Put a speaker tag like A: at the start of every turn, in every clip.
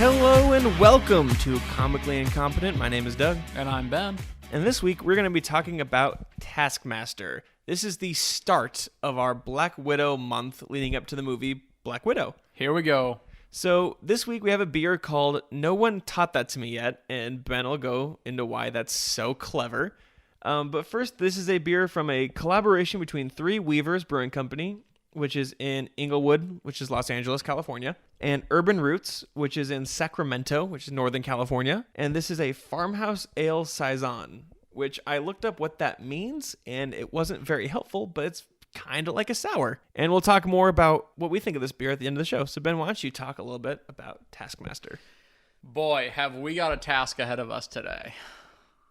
A: Hello and welcome to Comically Incompetent. My name is Doug.
B: And I'm Ben.
A: And this week we're going to be talking about Taskmaster. This is the start of our Black Widow month leading up to the movie Black Widow.
B: Here we go.
A: So this week we have a beer called No One Taught That to Me Yet, and Ben will go into why that's so clever. But first, this is a beer from a collaboration between Three Weavers Brewing Company, which is in Inglewood, which is Los Angeles, California, and Urban Roots, which is in Sacramento, which is Northern California. And this is a Farmhouse Ale Saison, which I looked up what that means, and it wasn't very helpful, but it's kind of like a sour. And we'll talk more about what we think of this beer at the end of the show. So Ben, why don't you talk a little bit about Taskmaster?
B: Boy, have we got a task ahead of us today.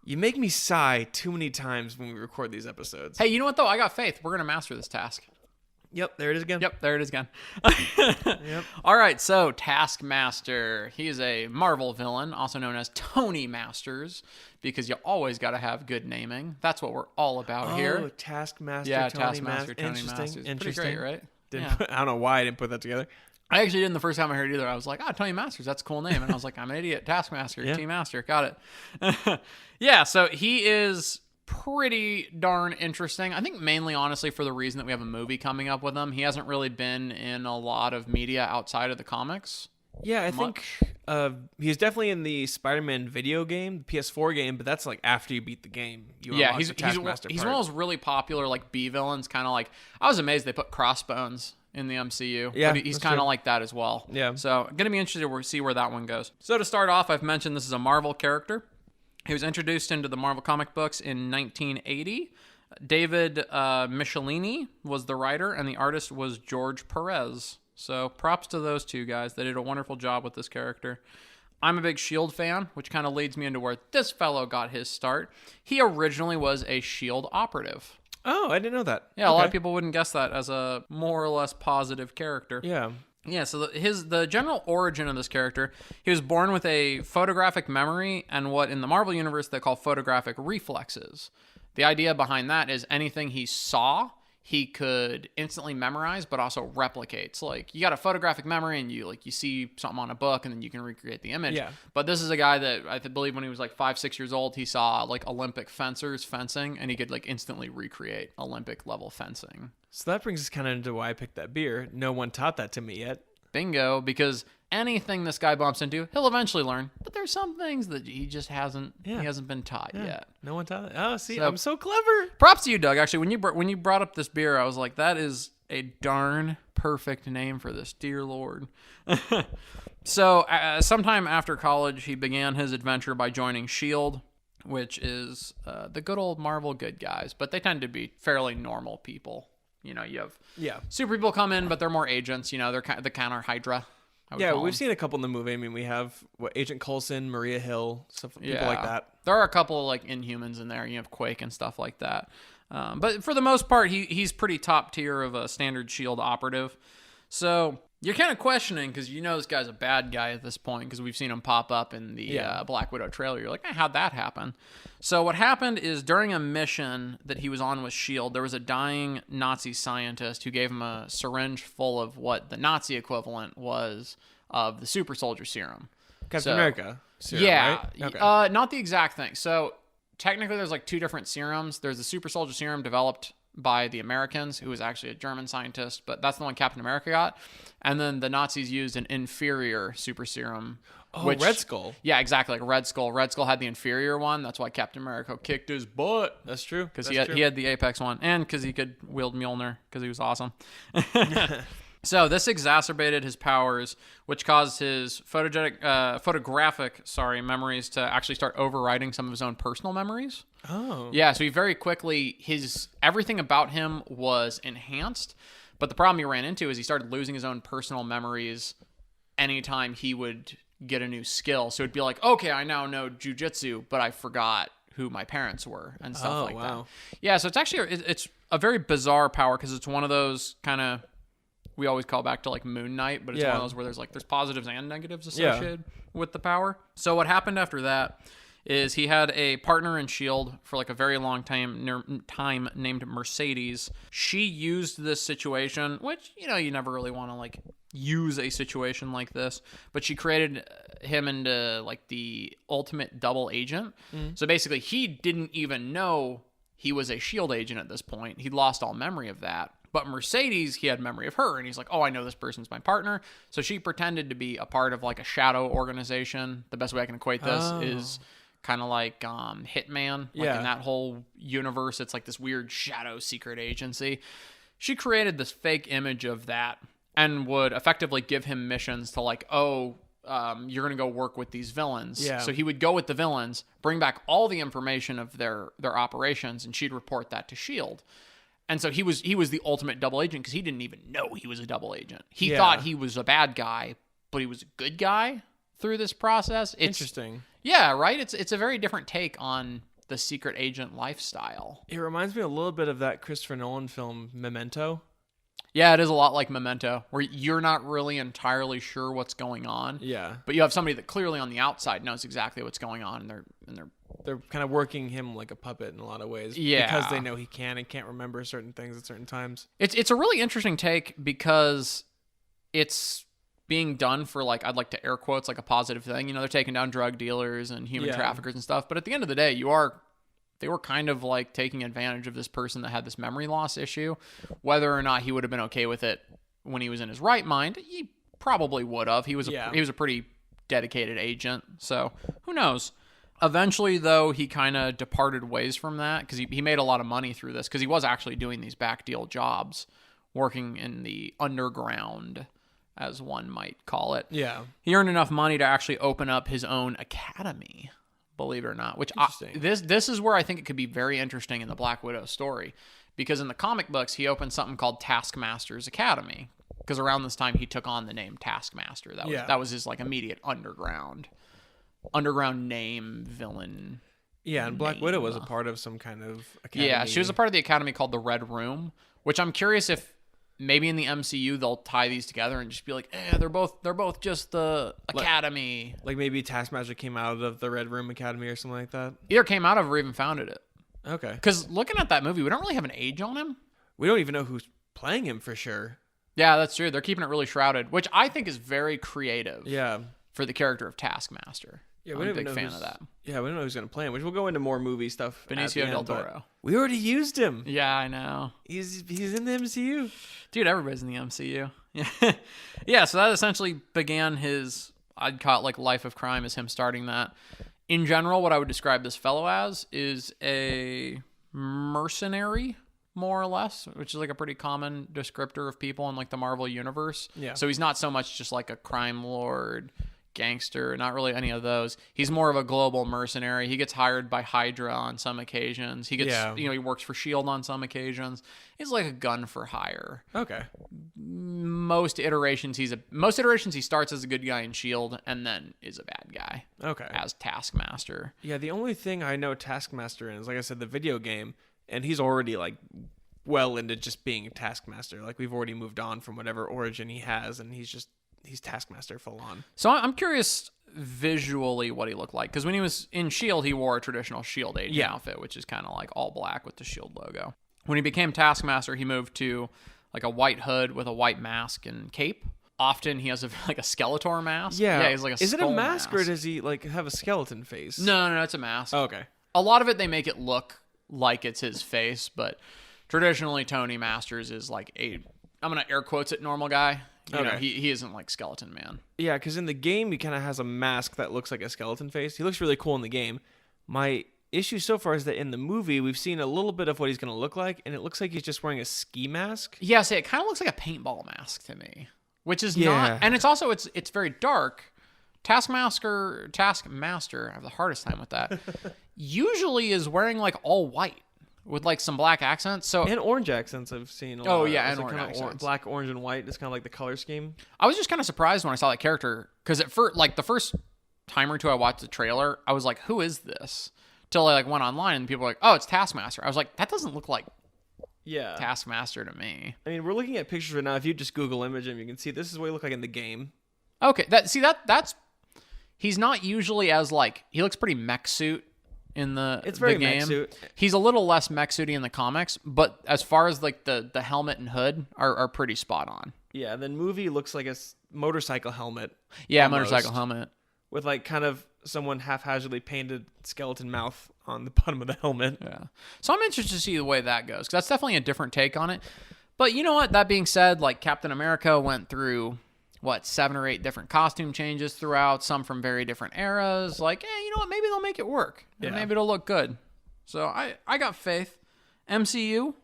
A: You make me sigh too many times when we record these episodes.
B: Hey, you know what though? I got faith. We're going to master this task.
A: Yep, there it is again.
B: Yep, there it is again.
A: Yep.
B: All right, so Taskmaster. He is a Marvel villain, also known as Tony Masters, because you always got to have good naming. That's what we're all about here.
A: Oh, Taskmaster,
B: yeah,
A: Tony
B: Taskmaster, Tony
A: Interesting.
B: Masters.
A: Interesting.
B: Pretty great, right?
A: I don't know why I didn't put that together.
B: I actually didn't the first time I heard it either. I was like, Tony Masters, that's a cool name. And I was like, I'm an idiot. Taskmaster,
A: Yeah.
B: Team Master. Got it. Yeah, so he is pretty darn interesting. I think mainly, honestly, for the reason that we have a movie coming up with him. He hasn't really been in a lot of media outside of the comics.
A: Yeah, I think he's definitely in the Spider-Man video game, the PS4 game, but that's like after you beat the game.
B: Yeah, he's
A: Taskmaster
B: one
A: part.
B: of those really popular like B villains. Kind of like, I was amazed they put Crossbones in the MCU.
A: Yeah,
B: but he's
A: that's
B: kind of
A: true.
B: like that as well.
A: Yeah.
B: So I'm gonna be interested to see where that one goes. So to start off, I've mentioned this is a Marvel character. He was introduced into the Marvel comic books in 1980. David Michelini was the writer, and the artist was George Perez. So props to those two guys. They did a wonderful job with this character. I'm a big S.H.I.E.L.D. fan, which kind of leads me into where this fellow got his start. He originally was a S.H.I.E.L.D. operative.
A: Oh, I didn't know that.
B: Yeah, a lot of people wouldn't guess that as a more or less positive character.
A: Yeah.
B: Yeah, so the general origin of this character, he was born with a photographic memory and what in the Marvel universe they call photographic reflexes. The idea behind that is anything he saw, he could instantly memorize, but also replicate. So like you got a photographic memory and you see something on a book and then you can recreate the image.
A: Yeah.
B: But this is a guy that I believe when he was like 5-6 years old, he saw like Olympic fencers fencing and he could like instantly recreate Olympic level fencing.
A: So that brings us kind of into why I picked that beer. No one taught that to me yet.
B: Bingo, because anything this guy bumps into, he'll eventually learn. But there's some things that he just hasn't been taught yet.
A: No one taught that. Oh, see,
B: So-
A: I'm so clever.
B: Props to you, Doug. Actually, when you brought up this beer, I was like, that is a darn perfect name for this, dear Lord. So, sometime after college, he began his adventure by joining S.H.I.E.L.D., which is the good old Marvel good guys, but they tend to be fairly normal people. You know, you have super people come in, but they're more agents. You know, they're the counter Hydra.
A: Yeah, we've seen a couple in the movie. I mean, we have Agent Coulson, Maria Hill, stuff, people like that.
B: There are a couple of like Inhumans in there. You have Quake and stuff like that. But for the most part, he's pretty top tier of a standard S.H.I.E.L.D. operative. So you're kind of questioning because you know this guy's a bad guy at this point because we've seen him pop up in the Black Widow trailer. You're like, how'd that happen? So what happened is during a mission that he was on with S.H.I.E.L.D., there was a dying Nazi scientist who gave him a syringe full of what the Nazi equivalent was of the super soldier serum.
A: Captain America serum, right? Okay.
B: Not the exact thing. So technically there's like two different serums. There's the super soldier serum developed by the Americans, who was actually a German scientist, but that's the one Captain America got. And then the Nazis used an inferior super serum.
A: Oh, Red Skull.
B: Yeah, exactly, like Red Skull. Red Skull had the inferior one. That's why Captain America kicked his butt.
A: That's true.
B: Because he had the Apex one, and because he could wield Mjolnir, because he was awesome. So this exacerbated his powers, which caused his photographic memories to actually start overriding some of his own personal memories.
A: Oh.
B: Yeah, so he very quickly, everything about him was enhanced, but the problem he ran into is he started losing his own personal memories anytime he would get a new skill. So it'd be like, okay, I now know jujitsu, but I forgot who my parents were and stuff like that. Yeah, so it's actually, it's a very bizarre power because it's one of those kind of, we always call back to like Moon Knight, but it's one of those where there's positives and negatives associated with the power. So what happened after that is he had a partner in S.H.I.E.L.D. for like a very long time named Mercedes. She used this situation, which, you know, you never really want to like use a situation like this, but she created him into like the ultimate double agent. So basically he didn't even know he was a S.H.I.E.L.D. agent at this point. He'd lost all memory of that. But Mercedes, he had memory of her, and he's like, oh, I know this person's my partner. So she pretended to be a part of like a shadow organization. The best way I can equate this is kind of like Hitman. Like in that whole universe, it's like this weird shadow secret agency. She created this fake image of that and would effectively give him missions to like, you're going to go work with these villains.
A: Yeah.
B: So he would go with the villains, bring back all the information of their operations, and she'd report that to S.H.I.E.L.D. And so he was the ultimate double agent because he didn't even know he was a double agent. He thought he was a bad guy, but he was a good guy through this process.
A: Interesting.
B: Yeah, right? It's a very different take on the secret agent lifestyle.
A: It reminds me a little bit of that Christopher Nolan film, Memento.
B: Yeah, it is a lot like Memento, where you're not really entirely sure what's going on.
A: Yeah.
B: But you have somebody that clearly on the outside knows exactly what's going on, and
A: they're kind of working him like a puppet in a lot of ways.
B: Yeah.
A: Because they know he can and can't remember certain things at certain times.
B: It's a really interesting take because it's being done for like, I'd like to air quotes, like a positive thing. You know, they're taking down drug dealers and human traffickers and stuff. But at the end of the day, they were kind of like taking advantage of this person that had this memory loss issue. Whether or not he would have been okay with it when he was in his right mind, he probably would have. He was a pretty dedicated agent. So who knows? Eventually, though, he kind of departed ways from that because he made a lot of money through this because he was actually doing these back deal jobs, working in the underground, as one might call it.
A: Yeah.
B: He earned enough money to actually open up his own academy, believe it or not. Which this is where I think it could be very interesting in the Black Widow story, because in the comic books he opened something called Taskmaster's Academy because around this time he took on the name Taskmaster. That was his like immediate underground name, villain.
A: Yeah, and Black Widow was a part of some kind of academy.
B: Yeah, she was a part of the academy called the Red Room, which I'm curious if maybe in the MCU they'll tie these together and just be like, they're both just the academy.
A: Like maybe Taskmaster came out of the Red Room Academy or something like that.
B: Either came out of or even founded it.
A: Okay.
B: Because looking at that movie, we don't really have an age on him.
A: We don't even know who's playing him for sure.
B: Yeah, that's true. They're keeping it really shrouded, which I think is very creative.
A: Yeah.
B: For the character of Taskmaster.
A: Yeah,
B: I'm a big fan of that.
A: Yeah, we don't know who's going to play him, which we'll go into more movie stuff.
B: Benicio del Toro.
A: We already used him.
B: Yeah, I know.
A: He's in the MCU.
B: Dude, everybody's in the MCU. Yeah. Yeah, so that essentially began his, I'd call it like life of crime, is him starting that. In general, what I would describe this fellow as is a mercenary, more or less, which is like a pretty common descriptor of people in like the Marvel universe.
A: Yeah.
B: So he's not so much just like a crime lord, gangster, not really any of those. He's more of a global mercenary. He gets hired by Hydra on some occasions. He gets, he works for S.H.I.E.L.D. on some occasions. He's like a gun for hire.
A: Okay.
B: Most iterations he starts as a good guy in S.H.I.E.L.D. and then is a bad guy.
A: Okay.
B: As Taskmaster.
A: Yeah, the only thing I know Taskmaster in is, like I said, the video game, and he's already like well into just being a Taskmaster. Like we've already moved on from whatever origin he has, and he's Taskmaster full on.
B: So I'm curious visually what he looked like, because when he was in S.H.I.E.L.D., he wore a traditional S.H.I.E.L.D. agent outfit, which is kind of like all black with the S.H.I.E.L.D. logo. When he became Taskmaster, he moved to like a white hood with a white mask and cape. Often he has a Skeletor mask.
A: Yeah,
B: he's like a
A: Is it a
B: skull
A: mask or does he like have a skeleton face?
B: No, it's a mask.
A: Oh, okay.
B: A lot of it they make it look like it's his face, but traditionally Tony Masters is like I'm gonna air quotes it, normal guy. You know, he isn't like Skeleton Man.
A: Yeah, because in the game he kind of has a mask that looks like a skeleton face. He looks really cool in the game. My issue so far is that in the movie we've seen a little bit of what he's going to look like, and it looks like he's just wearing a ski mask.
B: Yeah, see, it kind of looks like a paintball mask to me, which is not. And it's also it's very dark. Taskmaster, I have the hardest time with that. Usually is wearing like all white with like some black accents. So
A: and orange accents I've seen. A lot.
B: Oh yeah, and
A: orange
B: accents.
A: Black, orange, and white is kind of like the color scheme.
B: I was just kind of surprised when I saw that character because at first, like the first time or two I watched the trailer, I was like, "Who is this?" Till I like went online and people were like, "Oh, it's Taskmaster." I was like, "That doesn't look like Taskmaster to me."
A: I mean, we're looking at pictures right now. If you just Google image him, you can see this is what he looked like in the game.
B: Okay, that's he's not usually as like, he looks pretty mech suit in the
A: It's very
B: the game.
A: mech suit.
B: He's a little less mech suity in the comics, but as far as like the helmet and hood are pretty spot on.
A: Yeah, then movie looks like a motorcycle helmet.
B: Yeah,
A: almost,
B: motorcycle helmet.
A: with like kind of someone haphazardly painted skeleton mouth on the bottom of the helmet.
B: Yeah. So I'm interested to see the way that goes, because that's definitely a different take on it. But you know what? That being said, like Captain America went through, 7 or 8 different costume changes throughout, some from very different eras. Like, you know what? Maybe they'll make it work. And
A: Yeah.
B: maybe it'll look good. So I got faith. MCU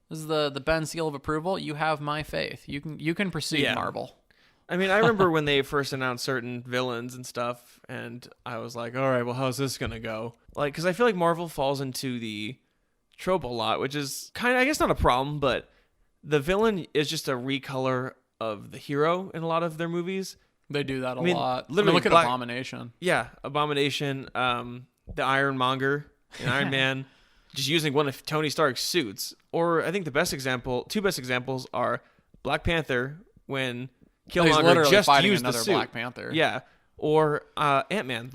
B: is the Ben seal of approval. You have my faith. You can proceed,
A: Yeah.
B: Marvel.
A: I mean, I remember when they first announced certain villains and stuff, and I was like, all right, well, how's this going to go? Like, because I feel like Marvel falls into the trope a lot, which is kind of, I guess, not a problem, but the villain is just a recolor of the hero in a lot of their movies.
B: They do that a
A: mean,
B: lot.
A: literally
B: Look at
A: Black-
B: Abomination.
A: Yeah, Abomination, the Ironmonger in Iron Man, just using one of Tony Stark's suits. Or I think two best examples are Black Panther when
B: He's
A: Killmonger
B: literally
A: just
B: fighting
A: used
B: another
A: the suit.
B: Black Panther.
A: Yeah, or Ant-Man.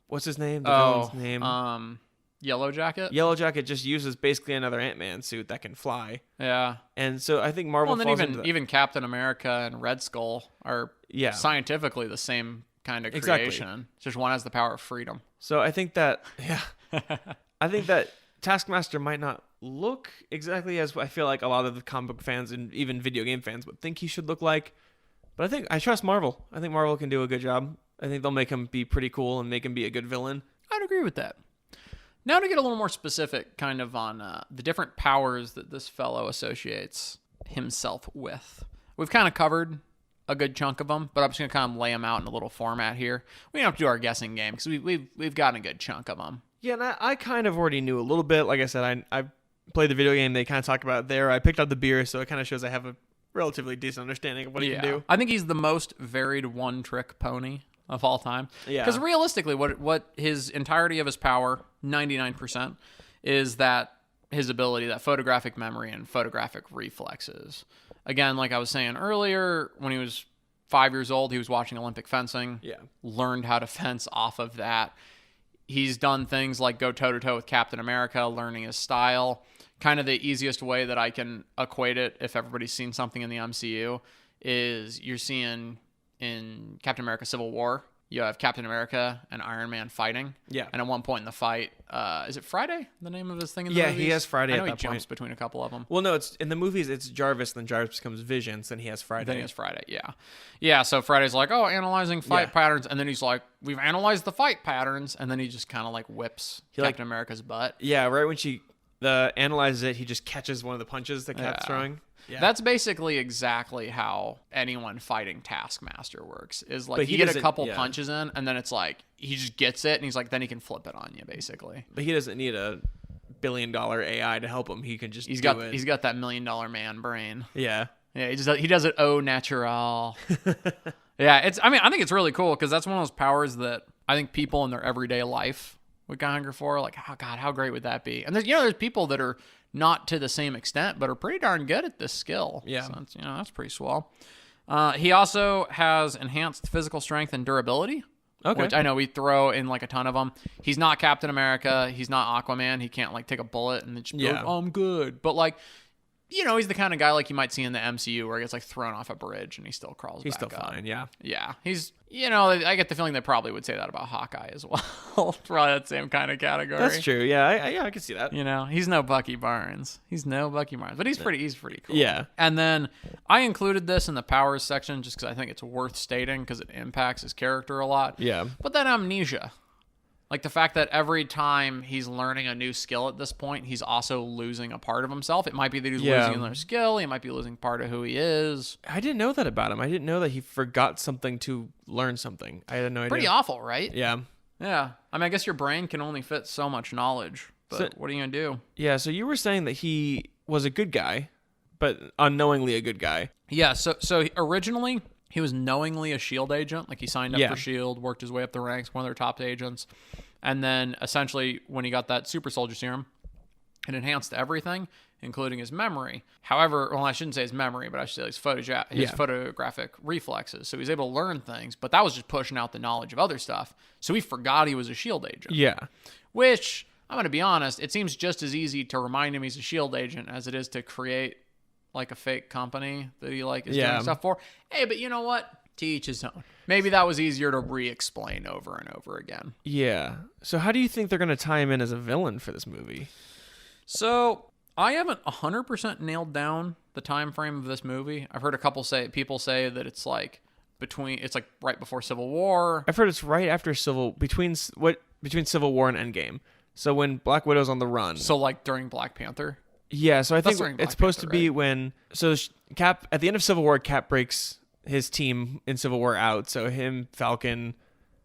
A: What's his name? The villain's name.
B: Yellow Jacket.
A: Yellow Jacket just uses basically another Ant-Man suit that can fly.
B: Yeah.
A: And so I think Marvel
B: Well, and
A: falls
B: then
A: into that.
B: even Captain America and Red Skull are
A: Yeah.
B: scientifically the same kind of
A: Exactly.
B: creation. It's just one has the power of freedom.
A: So I think that I think that Taskmaster might not look exactly as I feel like a lot of the comic book fans and even video game fans would think he should look like. But I trust Marvel. I think Marvel can do a good job. I think they'll make him be pretty cool and make him be a good villain.
B: I'd agree with that. Now to get a little more specific kind of on the different powers that this fellow associates himself with. We've kind of covered a good chunk of them, but I'm just going to kind of lay them out in a little format here. We don't have to do our guessing game because we've gotten a good chunk of them.
A: Yeah, and I kind of already knew a little bit. Like I said, I played the video game. They kind of talk about it there. I picked up the beer, so it kind of shows I have a relatively decent understanding of what he can do.
B: I think he's the most varied one-trick pony of all time.
A: Yeah.
B: Because realistically, what his entirety of his power, 99%, is that his ability, that photographic memory and photographic reflexes. Again, like I was saying earlier, when he was 5 years old, he was watching Olympic fencing.
A: Yeah.
B: Learned how to fence off of that. He's done things like go toe-to-toe with Captain America, learning his style. Kind of the easiest way that I can equate it, if everybody's seen something in the MCU, is you're seeing in Captain America Civil War, you have Captain America and Iron Man fighting.
A: Yeah.
B: And at one point in the fight, is it Friday, the name of his thing in the
A: Yeah,
B: movies?
A: he has Friday
B: I know
A: at
B: he
A: that
B: jumps
A: point.
B: between a couple of them.
A: Well, no, it's in the movies. It's Jarvis, then Jarvis becomes Vision, then he has Friday.
B: Then he has Friday, yeah. Yeah, so Friday's like, analyzing fight patterns. And then he's like, we've analyzed the fight patterns. And then he just kind of like whips Captain America's butt.
A: Yeah, right when she analyzes it, he just catches one of the punches the cat's throwing. Yeah.
B: That's basically exactly how anyone fighting Taskmaster works. Is like
A: But he
B: you get a
A: doesn't-
B: couple
A: yeah.
B: punches in, and then it's like he just gets it, and he's like, then he can flip it on you, basically.
A: But he doesn't need a $1 billion AI to help him. He can just
B: He's
A: do
B: got
A: it.
B: he's got that $1 million man brain.
A: Yeah.
B: Yeah, he does it au natural. Yeah, I think it's really cool because that's one of those powers that I think people in their everyday life would kind of hunger for. Like, oh God, how great would that be? And there's people that are not to the same extent, but are pretty darn good at this skill.
A: Yeah.
B: So that's pretty swell. He also has enhanced physical strength and durability.
A: Okay.
B: Which I know we throw in like a ton of them. He's not Captain America. He's not Aquaman. He can't like take a bullet and then just be like, oh, I'm good. But like, he's the kind of guy like you might see in the MCU where he gets like thrown off a bridge and he still crawls
A: He's
B: back
A: still
B: up.
A: fine, yeah.
B: Yeah. He's, I get the feeling they probably would say that about Hawkeye as well. Probably that same kind of category.
A: That's true. Yeah, I can see that.
B: He's no Bucky Barnes. But he's pretty cool.
A: Yeah.
B: And then I included this in the powers section just because I think it's worth stating because it impacts his character a lot.
A: Yeah.
B: But then amnesia. Like the fact that every time he's learning a new skill at this point, he's also losing a part of himself. It might be that he's losing another skill. He might be losing part of who he is.
A: I didn't know that about him. I didn't know that he forgot something to learn something. I had no idea.
B: Pretty awful, right?
A: Yeah.
B: Yeah. I mean, I guess your brain can only fit so much knowledge. But what are you going to do?
A: Yeah, so you were saying that he was a good guy, but unknowingly a good guy.
B: Yeah, so originally he was knowingly a SHIELD agent. Like he signed up for SHIELD, worked his way up the ranks, one of their top agents. And then essentially when he got that super soldier serum, It enhanced everything, including his memory. However, well, I shouldn't say his memory, but I should say his photographic reflexes. So he was able to learn things, but that was just pushing out the knowledge of other stuff. So he forgot he was a SHIELD agent.
A: Yeah.
B: Which, I'm going to be honest, it seems just as easy to remind him he's a SHIELD agent as it is to create like a fake company that he like is doing stuff for. Hey, but you know what? To each his own. Maybe that was easier to re-explain over and over again.
A: Yeah. So how do you think they're going to tie him in as a villain for this movie?
B: So I haven't 100% nailed down the time frame of this movie. I've heard people say that it's like right before Civil War.
A: I've heard it's right after between Civil War and Endgame. So when Black Widow's on the run.
B: So like during Black Panther.
A: Yeah, so I think it's supposed to be when Cap at the end of Civil War, Cap breaks his team in Civil War out. So him, Falcon.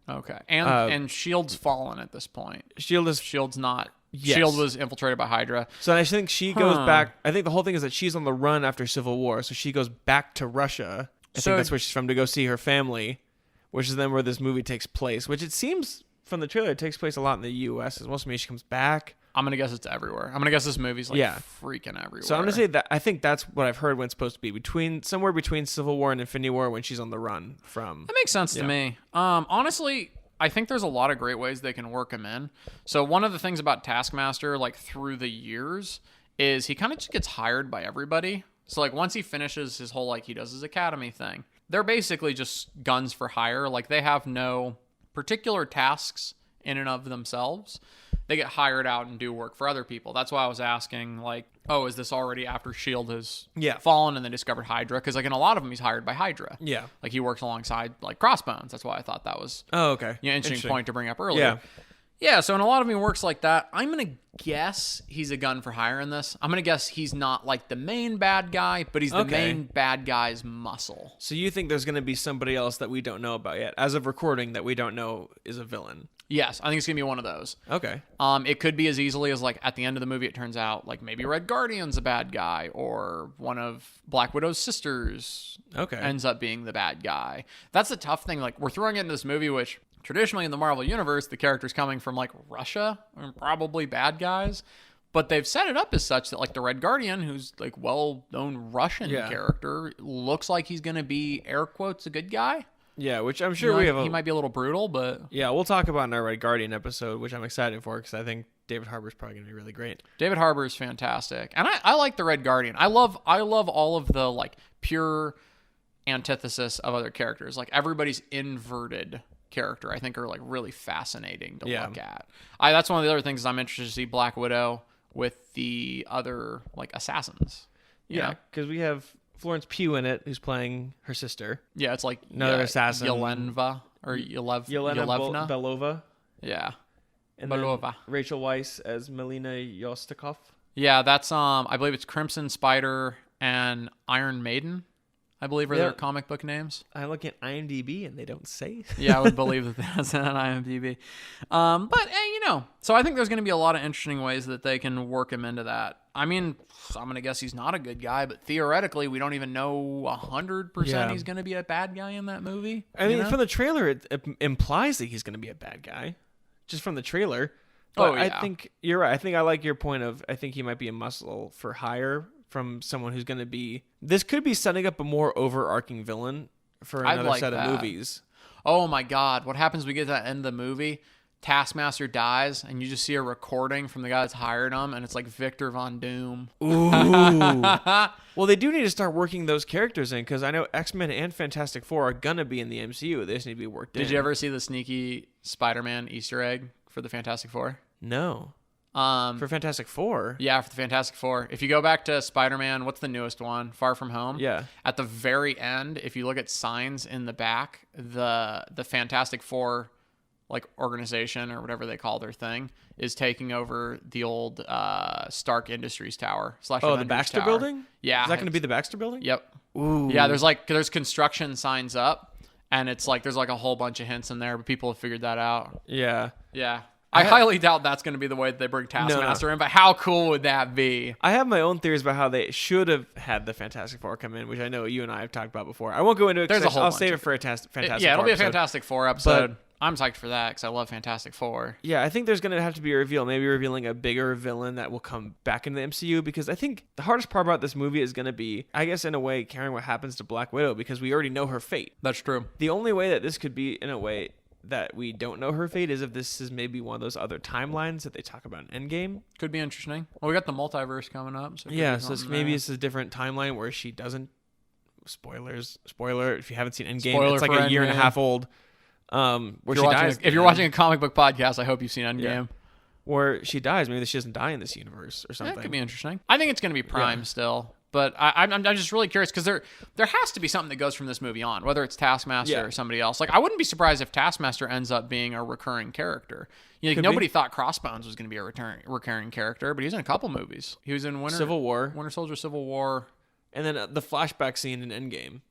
B: Okay, and Shield's fallen at this point. Shield's not.
A: Yes.
B: Shield was infiltrated by Hydra.
A: So I think she goes back. I think the whole thing is that she's on the run after Civil War, so she goes back to Russia. I think that's where she's from, to go see her family, which is then where this movie takes place. Which it seems from the trailer it takes place a lot in the U.S. as well. So maybe she comes back.
B: I'm gonna guess it's everywhere. I'm gonna guess this movie's like freaking everywhere.
A: So I'm gonna say that I think that's what I've heard when it's supposed to be somewhere between Civil War and Infinity War when she's on the run from.
B: That makes sense to me. Honestly, I think there's a lot of great ways they can work him in. So one of the things about Taskmaster, like through the years, is he kind of just gets hired by everybody. So like once he finishes his whole he does his academy thing, they're basically just guns for hire. Like they have no particular tasks in and of themselves. They get hired out and do work for other people. That's why I was asking, is this already after S.H.I.E.L.D. has fallen and they discovered Hydra? Because, in a lot of them, he's hired by Hydra.
A: Yeah.
B: He works alongside, Crossbones. That's why I thought that was interesting point to bring up earlier.
A: Yeah.
B: Yeah, so in a lot of them, he works like that. I'm going to guess he's a gun for hire in this. I'm going to guess he's not, the main bad guy, but he's the main bad guy's muscle.
A: So you think there's going to be somebody else that we don't know about yet, as of recording, that we don't know is a villain?
B: Yes, I think it's going to be one of those.
A: Okay.
B: It could be as easily as, at the end of the movie, it turns out, maybe Red Guardian's a bad guy, or one of Black Widow's sisters ends up being the bad guy. That's the tough thing. We're throwing it into this movie, which traditionally in the Marvel Universe, the characters coming from, Russia are probably bad guys. But they've set it up as such that, the Red Guardian, who's, well-known Russian character, looks like he's going to be, air quotes, a good guy.
A: Yeah, which I'm sure he
B: might be a little brutal, but...
A: Yeah, we'll talk about in our Red Guardian episode, which I'm excited for, because I think David Harbour's probably going to be really great.
B: David Harbour is fantastic. And I like the Red Guardian. I love all of the, pure antithesis of other characters. Everybody's inverted character, I think, are, really fascinating to look at. That's one of the other things I'm interested to see Black Widow with the other, assassins.
A: Yeah, because we have Florence Pugh in it, who's playing her sister.
B: Yeah, it's
A: another assassin.
B: Yelena
A: Belova.
B: Yeah.
A: And Belova. Rachel Weisz as Melina Yostikov.
B: Yeah, that's I believe it's Crimson Spider and Iron Maiden, I believe are their comic book names.
A: I look at IMDb and they don't say.
B: Yeah, I would believe that that's on IMDb. But hey, so I think there's going to be a lot of interesting ways that they can work him into that. I mean, I'm going to guess he's not a good guy, but theoretically, we don't even know 100% he's going to be a bad guy in that movie.
A: I mean, from the trailer, it implies that he's going to be a bad guy, just from the trailer. But I think you're right. I think I like your point of, I think he might be a muscle for hire from someone who's going to be... This could be setting up a more overarching villain for another set of movies.
B: Oh my God. What happens when we get to the end of the movie? Taskmaster dies, and you just see a recording from the guy that's hired him, and it's Victor Von Doom.
A: Ooh. Well, they do need to start working those characters in, because I know X-Men and Fantastic Four are going to be in the MCU. They just need to be worked in.
B: Did you ever see the sneaky Spider-Man Easter egg for the Fantastic Four?
A: No. For Fantastic Four?
B: Yeah, for the Fantastic Four. If you go back to Spider-Man, what's the newest one? Far From Home?
A: Yeah.
B: At the very end, if you look at signs in the back, the Fantastic Four... organization or whatever they call their thing is taking over the old Stark Industries Tower /
A: the Baxter
B: Tower.
A: Building?
B: Yeah.
A: Is that going to be the Baxter Building?
B: Yep.
A: Ooh.
B: Yeah, there's construction signs up, and it's there's a whole bunch of hints in there, but people have figured that out.
A: Yeah.
B: Yeah. I highly doubt that's going to be the way that they bring Taskmaster in, but how cool would that be?
A: I have my own theories about how they should have had the Fantastic Four come in, which I know you and I have talked about before. I won't go into it because I'll save it for a Fantastic Four
B: it'll be a Fantastic Four episode. I'm psyched for that because I love Fantastic Four.
A: Yeah, I think there's going to have to be a reveal, maybe revealing a bigger villain that will come back into the MCU, because I think the hardest part about this movie is going to be, I guess in a way, caring what happens to Black Widow, because we already know her fate.
B: That's true.
A: The only way that this could be, in a way, that we don't know her fate is if this is maybe one of those other timelines that they talk about in Endgame.
B: Could be interesting. Well, we got the multiverse coming up. So
A: Yeah, so maybe it's a different timeline where she doesn't... Spoiler, if you haven't seen Endgame,
B: Spoiler
A: it's like
B: for
A: a year and a
B: Endgame.
A: half old. Where she dies.
B: If you're watching a comic book podcast, I hope you've seen Endgame.
A: Yeah. Where she dies, maybe she doesn't die in this universe or
B: That
A: something.
B: could be interesting. I think it's going to be Prime still, but I'm just really curious because there has to be something that goes from this movie on, whether it's Taskmaster or somebody else. Like, I wouldn't be surprised if Taskmaster ends up being a recurring character. You know, nobody thought Crossbones was going to be a recurring character, but he's in a couple movies. He was in Winter Soldier, Civil War,
A: and then the flashback scene in Endgame.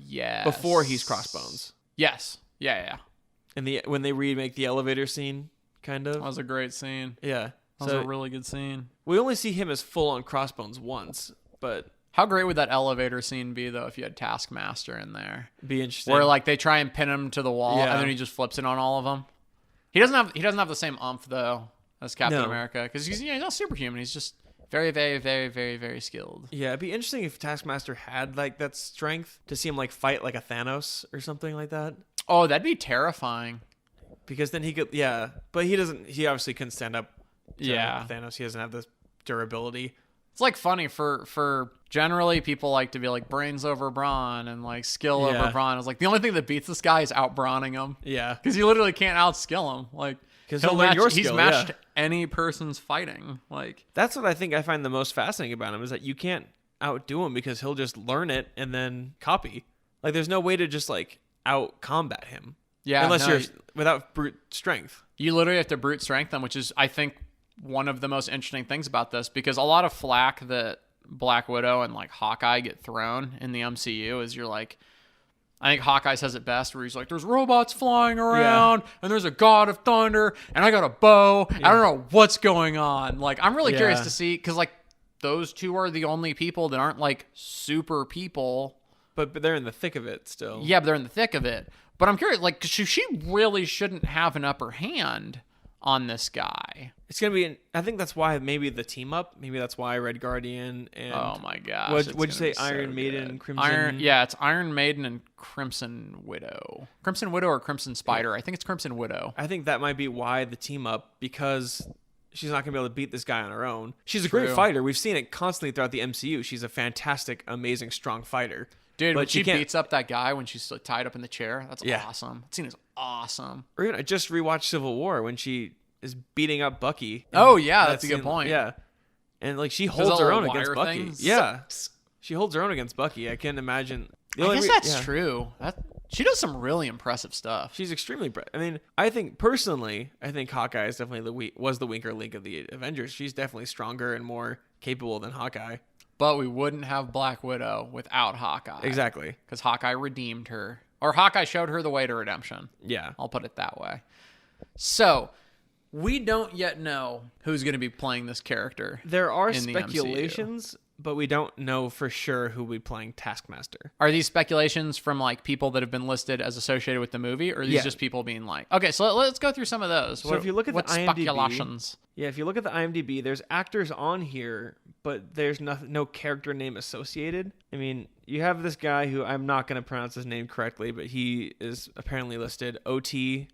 B: Yes.
A: Before he's Crossbones.
B: Yes. Yeah.
A: And when they remake the elevator scene, kind of.
B: That was a great scene.
A: Yeah.
B: That was a really good scene.
A: We only see him as full on Crossbones once, but
B: how great would that elevator scene be though if you had Taskmaster in there?
A: Be interesting.
B: Where like they try and pin him to the wall and then he just flips it on all of them. He doesn't have the same umph though as Captain America because he's not superhuman. He's just very, very, very, very, very skilled.
A: Yeah, it'd be interesting if Taskmaster had like that strength to see him like fight like a Thanos or something like that.
B: Oh, that'd be terrifying.
A: Because then he could, but he doesn't. He obviously couldn't stand up to Thanos. He doesn't have this durability.
B: It's like funny for generally people like to be like brains over brawn and like skill over brawn. It's like the only thing that beats this guy is out brawning him.
A: Yeah,
B: because you literally can't outskill him. Like
A: because he's
B: matched any person's fighting. Like
A: that's what I think I find the most fascinating about him is that you can't outdo him because he'll just learn it and then copy. Like there's no way to just like out combat him.
B: Yeah,
A: unless you're without brute strength.
B: You literally have to brute strength him, which is I think one of the most interesting things about this, because a lot of flack that Black Widow and like Hawkeye get thrown in the MCU is you're like, I think Hawkeye says it best where he's like, there's robots flying around and there's a god of thunder and I got a bow. I don't know what's going on. Like, I'm really curious to see, because like those two are the only people that aren't like super people.
A: But they're in the thick of it still.
B: Yeah, but they're in the thick of it. But I'm curious, like, she really shouldn't have an upper hand on this guy.
A: It's going to be, I think that's why maybe the team up, maybe that's why Red Guardian and...
B: Oh my gosh.
A: What'd you say, Iron Maiden and Crimson?
B: It's Iron Maiden and Crimson Widow. Crimson Widow or Crimson Spider? Yeah. I think it's Crimson Widow.
A: I think that might be why the team up, because she's not going to be able to beat this guy on her own. She's a great fighter. We've seen it constantly throughout the MCU. She's a fantastic, amazing, strong fighter.
B: Dude, when she beats up that guy when she's tied up in the chair, that's awesome. That scene is awesome.
A: Or even, I just rewatched Civil War when she is beating up Bucky.
B: Oh, yeah, that's a good point.
A: Yeah. And like she holds her own against Bucky.
B: Things.
A: Yeah. She holds her own against Bucky. I can't imagine.
B: I guess that's true. She does some really impressive stuff.
A: She's extremely I mean, I think personally, Hawkeye is definitely was the weaker link of the Avengers. She's definitely stronger and more capable than Hawkeye.
B: But we wouldn't have Black Widow without Hawkeye.
A: Exactly.
B: Because Hawkeye redeemed her. Or Hawkeye showed her the way to redemption.
A: Yeah.
B: I'll put it that way. So, we don't yet know who's going to be playing this character.
A: There are speculations, but we don't know for sure who will be playing Taskmaster.
B: Are these speculations from like people that have been listed as associated with the movie, or are these just people being like, okay, so let's go through some of those.
A: So if you look at the IMDb,
B: speculations?
A: Yeah, if you look at the IMDb, there's actors on here, but there's no character name associated. I mean, you have this guy who I'm not going to pronounce his name correctly, but he is apparently listed OT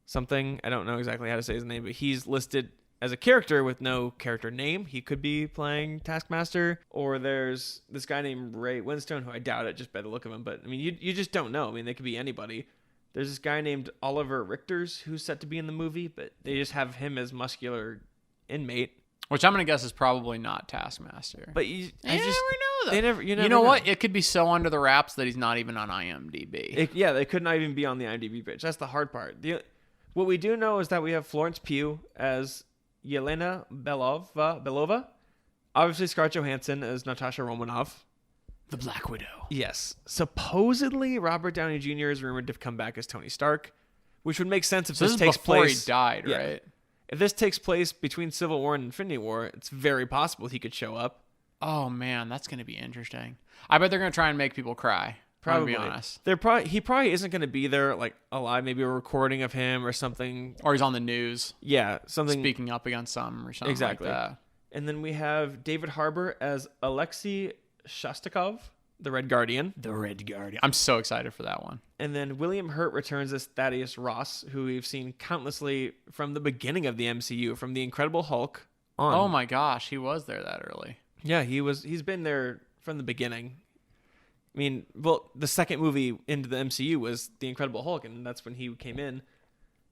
A: something. I don't know exactly how to say his name, but he's listed as a character with no character name. He could be playing Taskmaster. Or there's this guy named Ray Winstone, who I doubt it just by the look of him. But, I mean, you just don't know. I mean, they could be anybody. There's this guy named Oliver Richters who's set to be in the movie, but they just have him as muscular inmate.
B: Which I'm going to guess is probably not Taskmaster.
A: But you never know, though. You
B: know what? It could be so under the wraps that he's not even on IMDb.
A: They could not even be on the IMDb page. That's the hard part. What we do know is that we have Florence Pugh as Yelena Belova. Obviously, Scarlett Johansson as Natasha Romanoff.
B: The Black Widow.
A: Yes. Supposedly, Robert Downey Jr. is rumored to come back as Tony Stark, which would make sense if this takes
B: before
A: place.
B: He died, right?
A: If this takes place between Civil War and Infinity War, it's very possible he could show up.
B: Oh, man, that's going to be interesting. I bet they're going to try and make people cry.
A: Probably.
B: I'm gonna be honest.
A: He probably isn't going to be there like alive. Maybe a recording of him or something.
B: Or he's on the news.
A: Yeah, something
B: speaking up against some or something
A: exactly.
B: like that.
A: And then we have David Harbour as Alexei Shostakov, the Red Guardian.
B: The Red Guardian. I'm so excited for that one.
A: And then William Hurt returns as Thaddeus Ross, who we've seen countlessly from the beginning of the MCU, from the Incredible Hulk on.
B: Oh my gosh, he was there that early.
A: Yeah, he's been there from the beginning. I mean, well, the second movie into the MCU was The Incredible Hulk, and that's when he came in.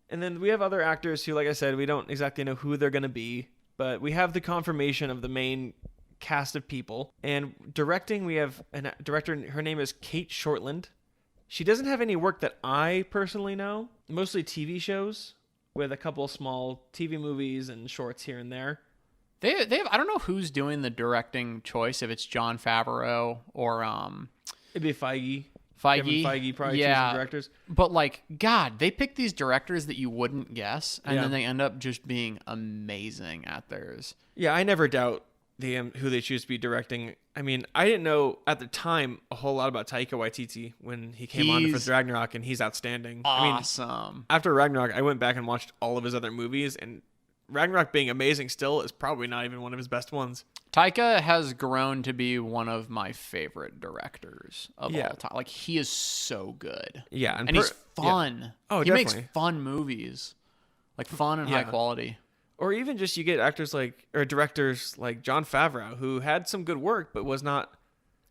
A: And then we have other actors who, like I said, we don't exactly know who they're going to be, but we have the confirmation of the main cast of people. And directing, we have a director, her name is Kate Shortland. She doesn't have any work that I personally know, mostly TV shows with a couple small TV movies and shorts here and there.
B: They have, I don't know who's doing the directing choice, if it's Jon Favreau or
A: It'd be Feige.
B: Feige.
A: Kevin Feige probably choosing directors.
B: But like, God, they pick these directors that you wouldn't guess, and
A: Yeah.
B: then they end up just being amazing at theirs.
A: Yeah, I never doubt who they choose to be directing. I mean, I didn't know at the time a whole lot about Taika Waititi when he came on for Ragnarok, and he's outstanding.
B: Awesome.
A: I mean, after Ragnarok, I went back and watched all of his other movies, and Ragnarok being amazing still is probably not even one of his best ones.
B: Taika has grown to be one of my favorite directors of
A: Yeah.
B: all time. Like, he is so good.
A: Yeah,
B: And he's fun.
A: Yeah. Oh,
B: he
A: definitely.
B: makes fun movies. Like, fun and high quality.
A: Or even just you get actors or directors like Jon Favreau, who had some good work, but was not.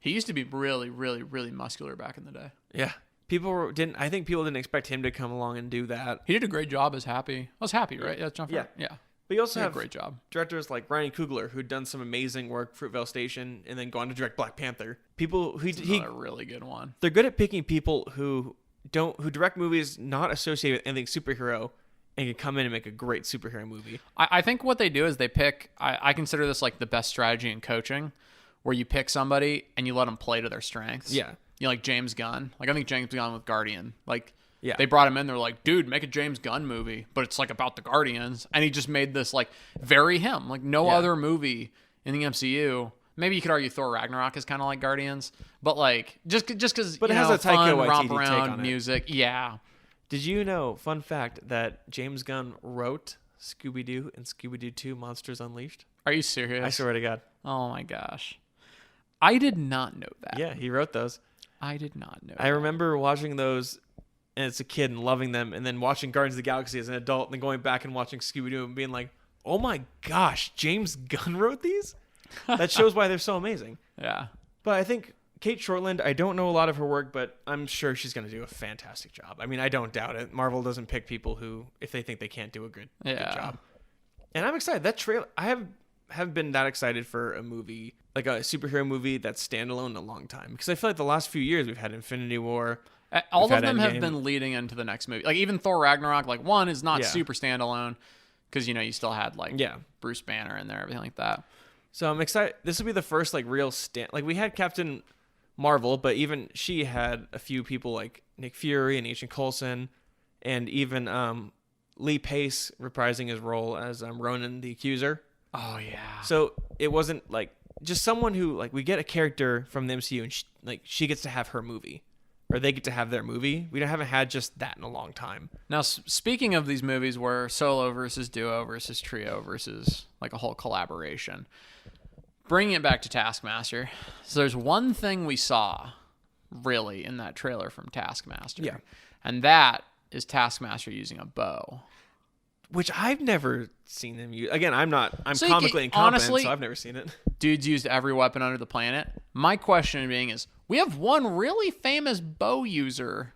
B: He used to be really, really, really muscular back in the day.
A: Yeah. I think people didn't expect him to come along and do that.
B: He did a great job as Happy. I was Happy, right? Yeah, Jon Favreau. Yeah.
A: But you also
B: Did a
A: have
B: great job.
A: Directors like Ryan Coogler, who'd done some amazing work, Fruitvale Station, and then gone to direct Black Panther. People who
B: Another really good one.
A: They're good at picking people who direct movies not associated with anything superhero, and can come in and make a great superhero movie.
B: I think what they do is they pick. I consider this like the best strategy in coaching, where you pick somebody and you let them play to their strengths.
A: Yeah.
B: You know, like James Gunn. Like, I think James Gunn with Guardian. Like,
A: yeah.
B: They brought him in. They're like, dude, make a James Gunn movie, but it's like about the Guardians, and he just made this like very him. Like no other movie in the MCU. Maybe you could argue Thor Ragnarok is kind of like Guardians, but like just because
A: it has a Taika
B: fun,
A: Waititi
B: romp
A: take
B: around
A: on it.
B: music. Yeah.
A: Did you know, fun fact, that James Gunn wrote Scooby-Doo and Scooby-Doo 2 Monsters Unleashed?
B: Are you serious?
A: I swear to God.
B: Oh my gosh. I did not know that.
A: Yeah, he wrote those.
B: I did not know
A: I remember watching those as a kid and loving them, and then watching Guardians of the Galaxy as an adult, and then going back and watching Scooby-Doo and being like, oh my gosh, James Gunn wrote these? That shows why they're so amazing.
B: Yeah.
A: But I think Kate Shortland, I don't know a lot of her work, but I'm sure she's going to do a fantastic job. I mean, I don't doubt it. Marvel doesn't pick people who, if they think they can't do a good job. And I'm excited. That trailer, I haven't been that excited for a movie, like a superhero movie that's standalone in a long time. Because I feel like the last few years we've had Infinity War.
B: All of them have been leading into the next movie. Like even Thor Ragnarok, like one is not super standalone because, you know, you still had like Bruce Banner in there, everything like that.
A: So I'm excited. This will be the first like real like we had Captain Marvel, but even she had a few people like Nick Fury and Agent Coulson, and even Lee Pace reprising his role as Ronan the Accuser.
B: Oh yeah.
A: So it wasn't like just someone who like we get a character from the MCU and she gets to have her movie, or they get to have their movie. We haven't had just that in a long time.
B: Now, speaking of these movies where solo versus duo versus trio versus like a whole collaboration, bringing it back to Taskmaster. So there's one thing we saw really in that trailer from Taskmaster.
A: Yeah.
B: And that is Taskmaster using a bow.
A: Which I've never seen them use. Again, I'm
B: So
A: comically incompetent,
B: honestly,
A: so I've never seen it.
B: Dudes used every weapon under the planet. My question being is, we have one really famous bow user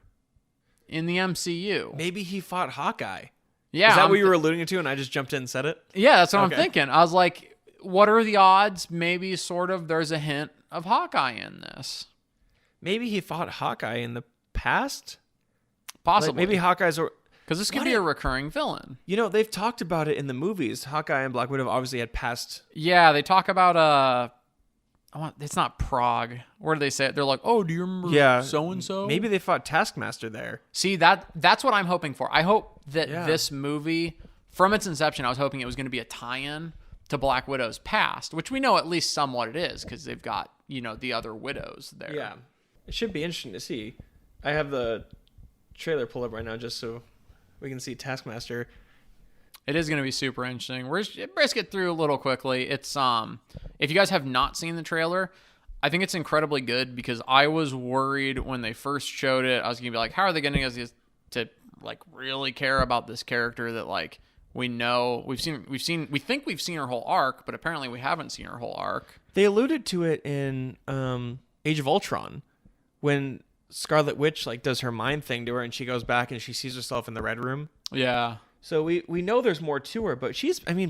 B: in the MCU.
A: Maybe he fought Hawkeye.
B: Yeah.
A: Is that what you were alluding to and I just jumped in and said it?
B: Yeah, that's what I'm thinking. I was like, what are the odds? Maybe sort of there's a hint of Hawkeye in this.
A: Maybe he fought Hawkeye in the past?
B: Possibly.
A: Like maybe Hawkeye's...
B: Because this could be a recurring villain.
A: You know, they've talked about it in the movies. Hawkeye and Black Widow obviously had past...
B: Yeah, they talk about... it's not Prague. Where do they say it? They're like, oh, do you remember so-and-so?
A: Maybe they fought Taskmaster there.
B: See, that's what I'm hoping for. I hope that this movie, from its inception, I was hoping it was going to be a tie-in to Black Widow's past, which we know at least somewhat it is, because they've got, you know, the other widows there.
A: Yeah. It should be interesting to see. I have the trailer pulled up right now just so we can see Taskmaster.
B: It is going to be super interesting. Let's get through a little quickly. It's if you guys have not seen the trailer, I think it's incredibly good because I was worried when they first showed it. I was going to be like, how are they getting us to like really care about this character that like we know we think we've seen her whole arc, but apparently we haven't seen her whole arc.
A: They alluded to it in Age of Ultron when Scarlet Witch like does her mind thing to her and she goes back and she sees herself in the Red Room.
B: Yeah.
A: So we know there's more to her, but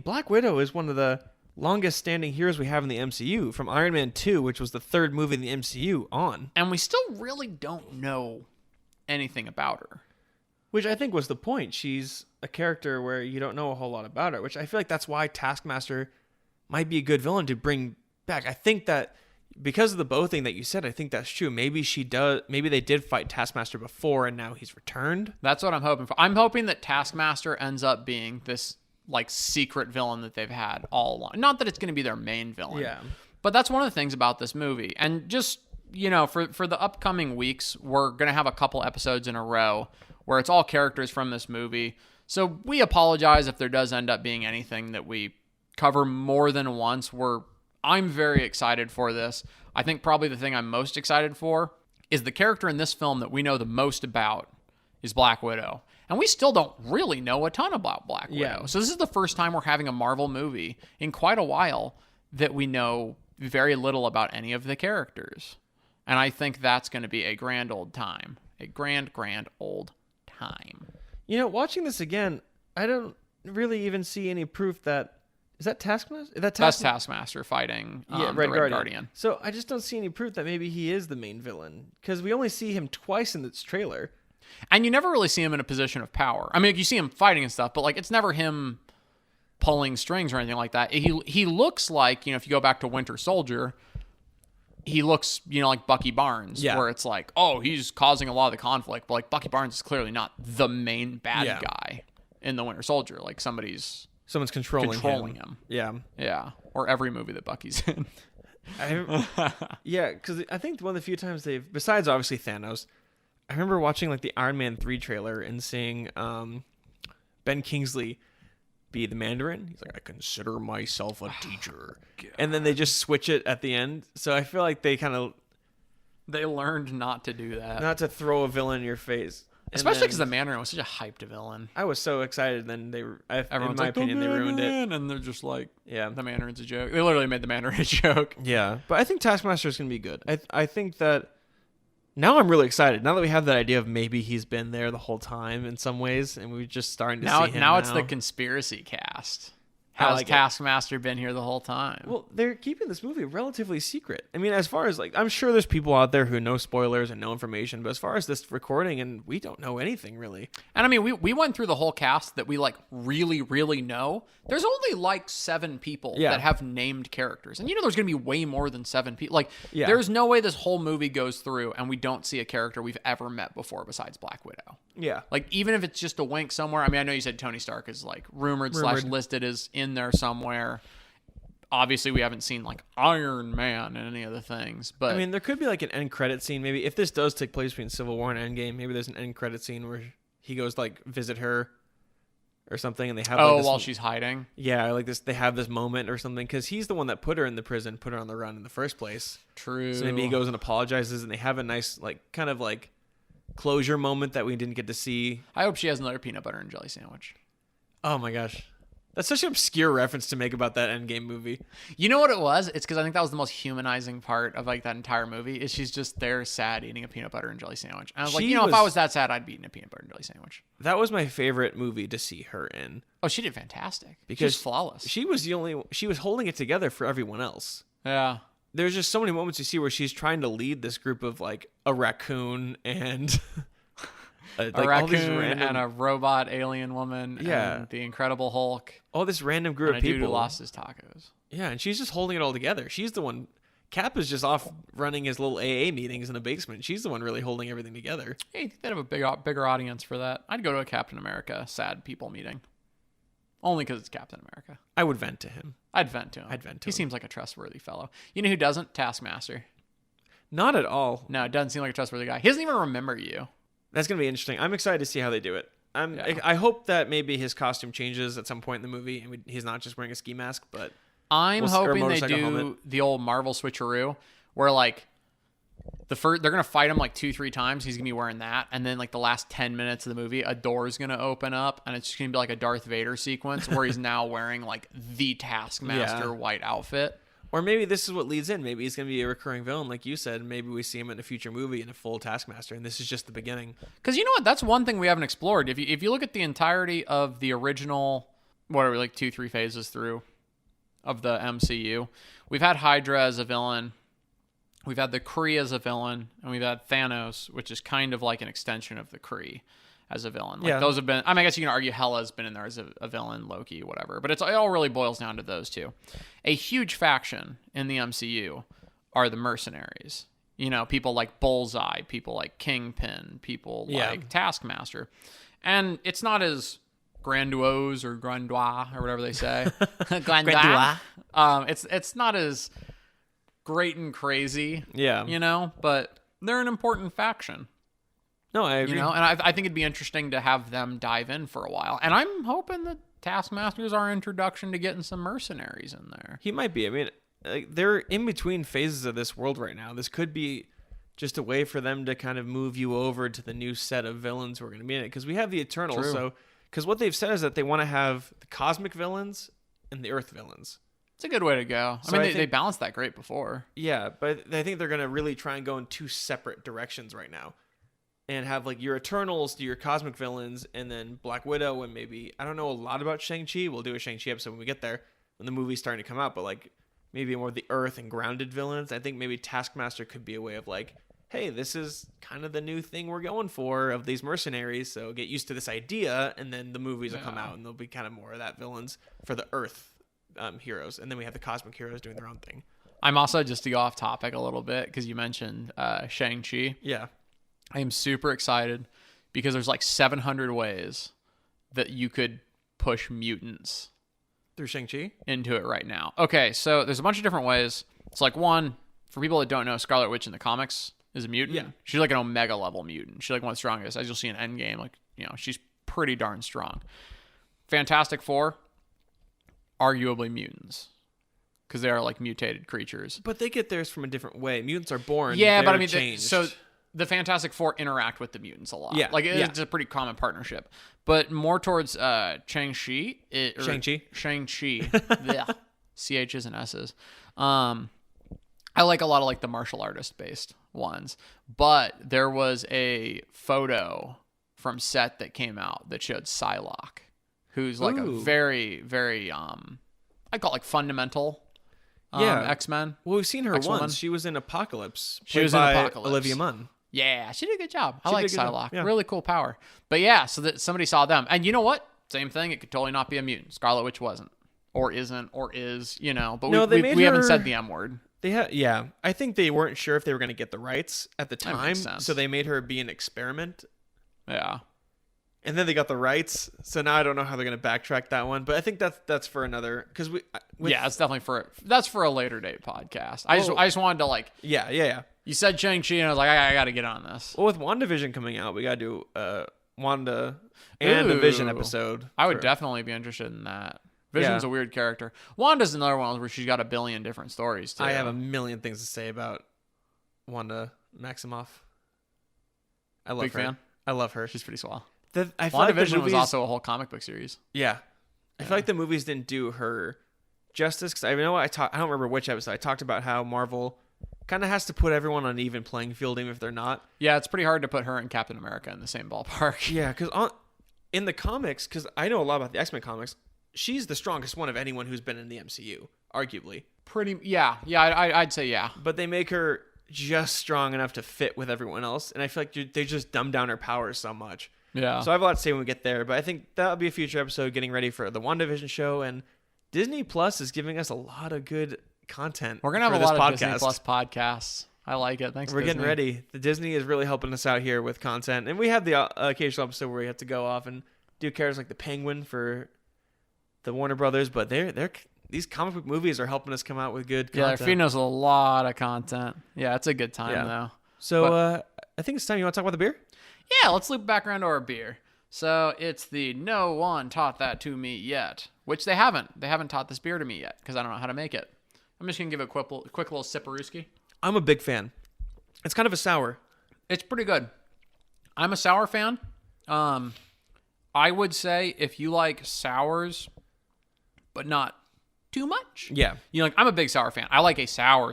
A: Black Widow is one of the longest standing heroes we have in the MCU from Iron Man 2, which was the third movie in the MCU on.
B: And we still really don't know anything about her.
A: Which I think was the point. She's a character where you don't know a whole lot about her, which I feel like that's why Taskmaster might be a good villain to bring back. I think that because of the bow thing that you said, I think that's true. Maybe they did fight Taskmaster before and now he's returned.
B: That's what I'm hoping for. I'm hoping that Taskmaster ends up being this like secret villain that they've had all along. Not that it's going to be their main villain.
A: Yeah.
B: But that's one of the things about this movie. And just, for the upcoming weeks, we're going to have a couple episodes in a row where it's all characters from this movie. So we apologize if there does end up being anything that we cover more than once. I'm very excited for this. I think probably the thing I'm most excited for is the character in this film that we know the most about is Black Widow. And we still don't really know a ton about Black Widow.
A: Yeah.
B: So this is the first time we're having a Marvel movie in quite a while that we know very little about any of the characters. And I think that's going to be a grand old time. A grand old time.
A: Watching this again, I don't really even see any proof that... Is that Taskmaster?
B: That's Taskmaster fighting the Red Guardian.
A: So I just don't see any proof that maybe he is the main villain because we only see him twice in this trailer.
B: And you never really see him in a position of power. I mean, like, you see him fighting and stuff, but like it's never him pulling strings or anything like that. He looks like, if you go back to Winter Soldier, he looks, like Bucky Barnes, where it's like, oh, he's causing a lot of the conflict, but like Bucky Barnes is clearly not the main bad guy in the Winter Soldier. Like someone's controlling him.
A: Yeah.
B: Yeah. Or every movie that Bucky's in.
A: Yeah, because I think one of the few times besides obviously Thanos, I remember watching like the Iron Man 3 trailer and seeing Ben Kingsley be the Mandarin. He's like, I consider myself a teacher. And then they just switch it at the end. So I feel like they
B: learned not to do that.
A: Not to throw a villain in your face.
B: Especially because the Mandarin was such a hyped villain.
A: I was so excited. Then everyone's
B: in my opinion, they ruined it. And they're just like,
A: yeah,
B: the Mandarin's a joke. They literally made the Mandarin a joke.
A: Yeah. But I think Taskmaster is going to be good. I think that now I'm really excited. Now that we have that idea of maybe he's been there the whole time in some ways, and we're just starting to see him now.
B: Now it's the conspiracy cast. Has Taskmaster been here the whole time?
A: Well, they're keeping this movie relatively secret. I mean, as far as I'm sure there's people out there who know spoilers and know information, but as far as this recording, and we don't know anything really.
B: And I mean, we went through the whole cast that we really, really know. There's only 7 people that have named characters. And there's going to be way more than 7 people. There's no way this whole movie goes through and we don't see a character we've ever met before besides Black Widow.
A: Yeah.
B: Even if it's just a wink somewhere. I mean, I know you said Tony Stark is rumored / listed as in there somewhere. Obviously, we haven't seen Iron Man and any of the things, but
A: I mean, there could be an end credit scene. Maybe if this does take place between Civil War and Endgame, maybe there's an end credit scene where he goes visit her or something, and they have
B: while she's hiding.
A: Yeah, they have this moment or something because he's the one that put her in the prison, put her on the run in the first place.
B: True.
A: So maybe he goes and apologizes, and they have a nice kind of closure moment that we didn't get to see.
B: I hope she has another peanut butter and jelly sandwich.
A: Oh my gosh. That's such an obscure reference to make about that Endgame movie.
B: You know what it was? It's because I think that was the most humanizing part of that entire movie is she's just there sad eating a peanut butter and jelly sandwich. And I was if I was that sad, I'd be eating a peanut butter and jelly sandwich.
A: That was my favorite movie to see her in.
B: Oh, she did fantastic.
A: Because
B: she was flawless.
A: She was holding it together for everyone else.
B: Yeah.
A: There's just so many moments you see where she's trying to lead this group of a raccoon and
B: a raccoon and a robot alien woman.
A: Yeah.
B: And the Incredible Hulk.
A: All this random group of people.
B: And a dude who lost his tacos.
A: Yeah, and she's just holding it all together. She's the one. Cap is just off running his little AA meetings in the basement. She's the one really holding everything together.
B: Hey, you think they'd have a bigger audience for that? I'd go to a Captain America sad people meeting. Only because it's Captain America.
A: I would vent to him.
B: I'd vent to him.
A: He
B: seems like a trustworthy fellow. You know who doesn't? Taskmaster.
A: Not at all.
B: No, it doesn't seem like a trustworthy guy. He doesn't even remember you.
A: That's going to be interesting. I'm excited to see how they do it.
B: Yeah.
A: I hope that maybe his costume changes at some point in the movie and he's not just wearing a ski mask, but
B: I'm hoping they
A: motorcycle
B: do
A: helmet.
B: the old Marvel switcheroo where like they're gonna fight him like 2-3 times. He's gonna be wearing that, and then like the last 10 minutes of the movie, a door is gonna open up, and it's just gonna be like a Darth Vader sequence where he's now wearing like the Taskmaster white outfit.
A: Or maybe this is what leads in. Maybe he's going to be a recurring villain, like you said. Maybe we see him in a future movie in a full Taskmaster, and this is just the beginning.
B: Because you know what? That's one thing we haven't explored. If you look at the entirety of the original, what are we, like 2-3 phases through of the MCU, we've had Hydra as a villain, we've had the Kree as a villain, and we've had Thanos, which is kind of like an extension of the Kree as a villain. Like those have been, I mean, I guess you can argue Hela's been in there as a villain, Loki, whatever, but it all really boils down to those two. A huge faction in the MCU are the mercenaries. You know, people like Bullseye, people like Kingpin, people like Taskmaster. And it's not as grandiose or grandois or whatever they say.
A: Grandois.
B: It's not as great and crazy,
A: Yeah.
B: you know, but they're an important faction.
A: No, I agree.
B: You know, and I think it'd be interesting to have them dive in for a while. And I'm hoping that Taskmaster is our introduction to getting some mercenaries in there.
A: He might be. I mean, they're in between phases of this world right now. This could be just a way for them to kind of move you over to the new set of villains who are going to be in it. Because we have the Eternals.
B: True.
A: So, because what they've said is that they want to have the cosmic villains and the Earth villains.
B: It's a good way to go.
A: So
B: I mean, they balanced that great before.
A: Yeah, but I think they're going to really try and go in two separate directions right now. And have like your Eternals do your cosmic villains, and then Black Widow, and maybe, I don't know a lot about Shang-Chi. We'll do a Shang-Chi episode when we get there, when the movie's starting to come out, but like maybe more of the Earth and grounded villains. I think maybe Taskmaster could be a way of like, hey, this is kind of the new thing we're going for of these mercenaries, so get used to this idea, and then the movies will come out, and there'll be kind of more of that villains for the Earth heroes, and then we have the cosmic heroes doing their own thing.
B: I'm also, just to go off topic a little bit, because you mentioned Shang-Chi.
A: Yeah.
B: I am super excited because there's like 700 ways that you could push mutants
A: Through Shang-Chi?
B: into it right now. Okay, so there's a bunch of different ways. It's like, one, for people that don't know, Scarlet Witch in the comics is a mutant.
A: Yeah.
B: She's like an Omega level mutant. She's like one of the strongest. As you'll see in Endgame, like, you know, she's pretty darn strong. Fantastic Four, arguably mutants, because they are like mutated creatures.
A: But they get theirs from a different way. Mutants are born.
B: Yeah, but I
A: they're
B: mean,
A: changed.
B: so the Fantastic Four interact with the mutants a lot.
A: Yeah,
B: like
A: yeah.
B: it's a pretty common partnership. But more towards Shang-Chi.
A: Shang-Chi?
B: Shang-Chi. Yeah. CHs and S's. I like a lot of like the martial artist based ones. But there was a photo from set that came out that showed Psylocke, who's like a very, very I call it like fundamental X-Men.
A: Well, we've seen her
B: X-Woman.
A: once. She was in Apocalypse.
B: She was
A: played
B: in
A: by
B: Apocalypse.
A: Olivia Munn.
B: Yeah, she did a good job. I
A: She
B: like
A: did a good job,
B: Psylocke.
A: yeah.
B: Really cool power. But yeah, so that somebody saw them. And you know what? Same thing. It could totally not be a mutant. Scarlet Witch wasn't. Or isn't. Or is, you know. But
A: No, they
B: we
A: made
B: haven't
A: her-
B: said the M word.
A: Yeah. I think they weren't sure if they were going to get the rights at the
B: That makes
A: time,
B: sense.
A: so they made her be an experiment.
B: Yeah.
A: And then they got the rights, so now I don't know how they're going to backtrack that one. But I think that's for another, because
B: Yeah, it's definitely for a later date podcast. I just wanted to like,
A: yeah.
B: you said Shang-Chi and I was like, I got to get on this.
A: Well, with WandaVision coming out, we got to do Wanda and a Vision
B: Ooh.
A: episode.
B: I would
A: for-
B: definitely be interested in that. Vision's
A: Yeah.
B: a weird character. Wanda's another one where she's got a billion different stories too.
A: I have a million things to say about Wanda Maximoff. I love
B: Big
A: her.
B: fan?
A: I love her.
B: She's pretty swell.
A: I feel like the
B: WandaVision was
A: movies-
B: also a whole comic book series.
A: Yeah. I feel like the movies didn't do her justice, because I know I don't remember which episode. I talked about how Marvel kind of has to put everyone on an even playing field, even if they're not.
B: Yeah, it's pretty hard to put her and Captain America in the same ballpark.
A: Yeah, because in the comics, because I know a lot about the X-Men comics, she's the strongest one of anyone who's been in the MCU, arguably.
B: I'd say yeah.
A: But they make her just strong enough to fit with everyone else, and I feel like they just dumb down her powers so much.
B: Yeah.
A: So I have a lot to say when we get there, but I think that'll be a future episode, getting ready for the WandaVision show, and Disney Plus is giving us a lot of good content.
B: We're gonna have
A: for
B: a
A: this
B: lot of
A: podcast.
B: Disney Plus podcasts. I like it. Thanks.
A: We're
B: Disney.
A: getting ready. The Disney is really helping us out here with content, and we have the occasional episode where we have to go off and do characters like the Penguin for the Warner Brothers, but these these comic book movies are helping us come out with good
B: Yeah,
A: content.
B: they're feeding us a lot of content. Yeah, it's a good time though.
A: So I think it's time. You want to talk about the beer?
B: Yeah, let's loop back around to our beer. So it's the No One Taught That to Me Yet, which they haven't. They haven't taught this beer to me yet because I don't know how to make it. I'm just going to give it a quick little sipperooski.
A: I'm a big fan. It's kind of a sour.
B: It's pretty good. I'm a sour fan. I would say if you like sours, but not too much.
A: Yeah.
B: You know, like I'm a big sour fan. I like a sour.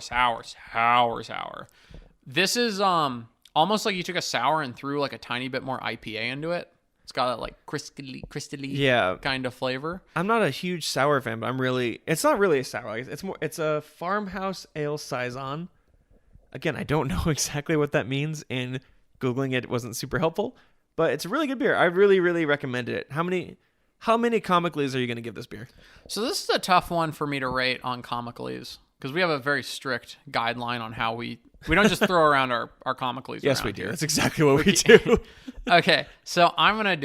B: This is almost like you took a sour and threw like a tiny bit more IPA into it. It's got that like crystally kind of flavor.
A: I'm not a huge sour fan, but it's not really a sour. It's a farmhouse ale saison. Again, I don't know exactly what that means, and Googling it wasn't super helpful, but it's a really good beer. I really, really recommend it. How many Comicallys are you going to give this beer?
B: So this is a tough one for me to rate on Comicallys because we have a very strict guideline on how we don't just throw around our Comicallys.
A: Yes, we do.
B: Here.
A: That's exactly what we do.
B: Okay, so I'm gonna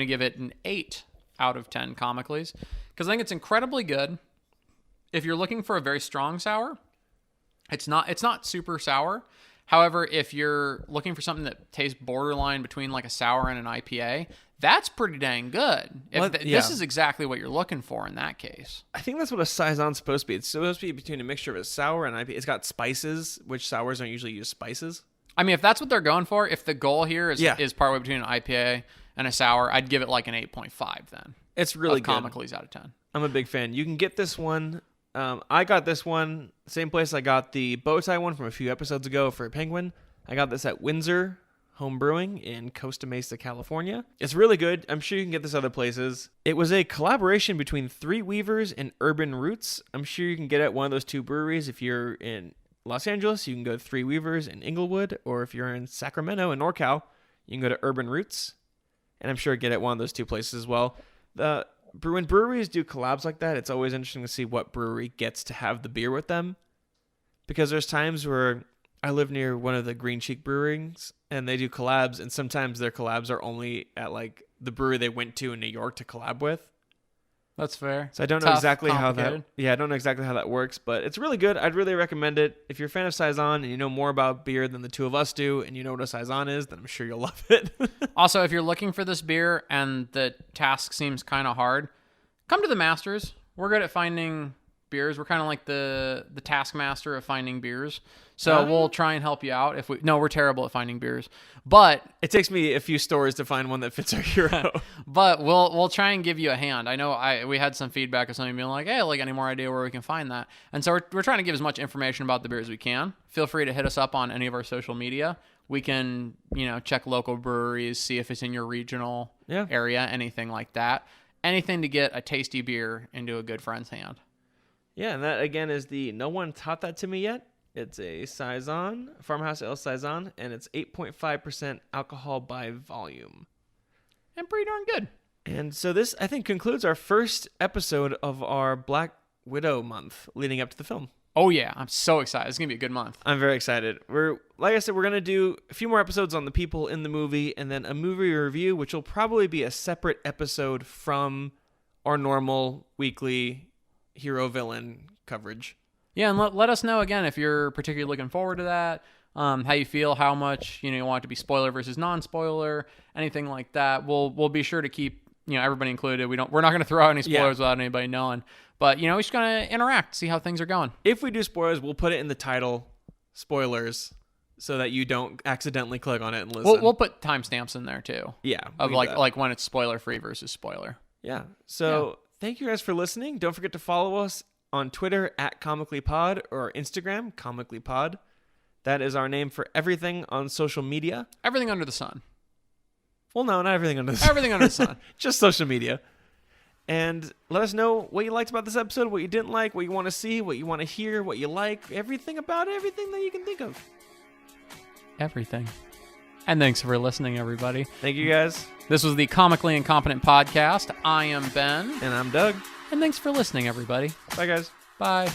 B: give it an 8 out of 10 Comicallys because I think it's incredibly good. If you're looking for a very strong sour, it's not super sour. However, if you're looking for something that tastes borderline between like a sour and an IPA, that's pretty dang good. This is exactly what you're looking for in that case.
A: I think that's what a saison's supposed to be. It's supposed to be between a mixture of a sour and IPA. It's got spices, which sours don't usually use spices.
B: I mean, if that's what they're going for, if the goal here is partway between an IPA and a sour, I'd give it like an 8.5 then.
A: It's really good.
B: Comicallys out of 10.
A: I'm a big fan. You can get this one. I got this one, same place I got the bow tie one from a few episodes ago for Penguin. I got this at Windsor Home Brewing in Costa Mesa, California. It's really good. I'm sure you can get this other places. It was a collaboration between Three Weavers and Urban Roots. I'm sure you can get it at one of those two breweries. If you're in Los Angeles, you can go to Three Weavers in Inglewood, or if you're in Sacramento in NorCal, you can go to Urban Roots, and I'm sure get it at one of those two places as well. When breweries do collabs like that, it's always interesting to see what brewery gets to have the beer with them, because there's times where I live near one of the Green Cheek breweries, and they do collabs, and sometimes their collabs are only at like the brewery they went to in New York to collab with.
B: That's fair.
A: So I don't know exactly how that. Yeah, I don't know exactly how that works, but it's really good. I'd really recommend it. If you're a fan of saison and you know more about beer than the two of us do, and you know what a saison is, then I'm sure you'll love it.
B: Also, if you're looking for this beer and the task seems kind of hard, come to the Masters. We're good at finding beers. We're kind of like the Taskmaster of finding beers. So we'll try and help you out. We're terrible at finding beers, but
A: it takes me a few stores to find one that fits our hero.
B: But we'll try and give you a hand. I know we had some feedback of somebody being like, "Hey, like any more idea where we can find that?" And so we're trying to give as much information about the beer as we can. Feel free to hit us up on any of our social media. We can check local breweries, see if it's in your regional area, anything like that. Anything to get a tasty beer into a good friend's hand.
A: Yeah, and that again is the No One Taught That to Me Yet. It's a saison, farmhouse ale saison, and it's 8.5% alcohol by volume.
B: And pretty darn good.
A: And so this, I think, concludes our first episode of our Black Widow month leading up to the film.
B: Oh, yeah. I'm so excited. It's going to be a good month.
A: I'm very excited. Like I said, we're going to do a few more episodes on the people in the movie, and then a movie review, which will probably be a separate episode from our normal weekly hero-villain coverage.
B: Yeah, and let us know, again, if you're particularly looking forward to that, how you feel, how much you want it to be spoiler versus non-spoiler, anything like that. We'll be sure to keep everybody included. We're not going to throw out any spoilers without anybody knowing. But we're just going to interact, see how things are going.
A: If we do spoilers, we'll put it in the title, spoilers, so that you don't accidentally click on it and listen.
B: We'll put timestamps in there too.
A: Yeah,
B: of like when it's spoiler free versus spoiler.
A: Yeah. So thank you guys for listening. Don't forget to follow us on Twitter at ComicallyPod or Instagram, ComicallyPod. That is our name for everything on social media.
B: Everything under the sun.
A: Well, no, not everything under the sun.
B: Everything under the sun.
A: Just social media. And let us know what you liked about this episode, what you didn't like, what you want to see, what you want to hear, what you like, everything about everything that you can think of.
B: Everything. And thanks for listening, everybody.
A: Thank you, guys.
B: This was the Comically Incompetent Podcast. I am Ben.
A: And I'm Doug.
B: And thanks for listening, everybody.
A: Bye, guys.
B: Bye.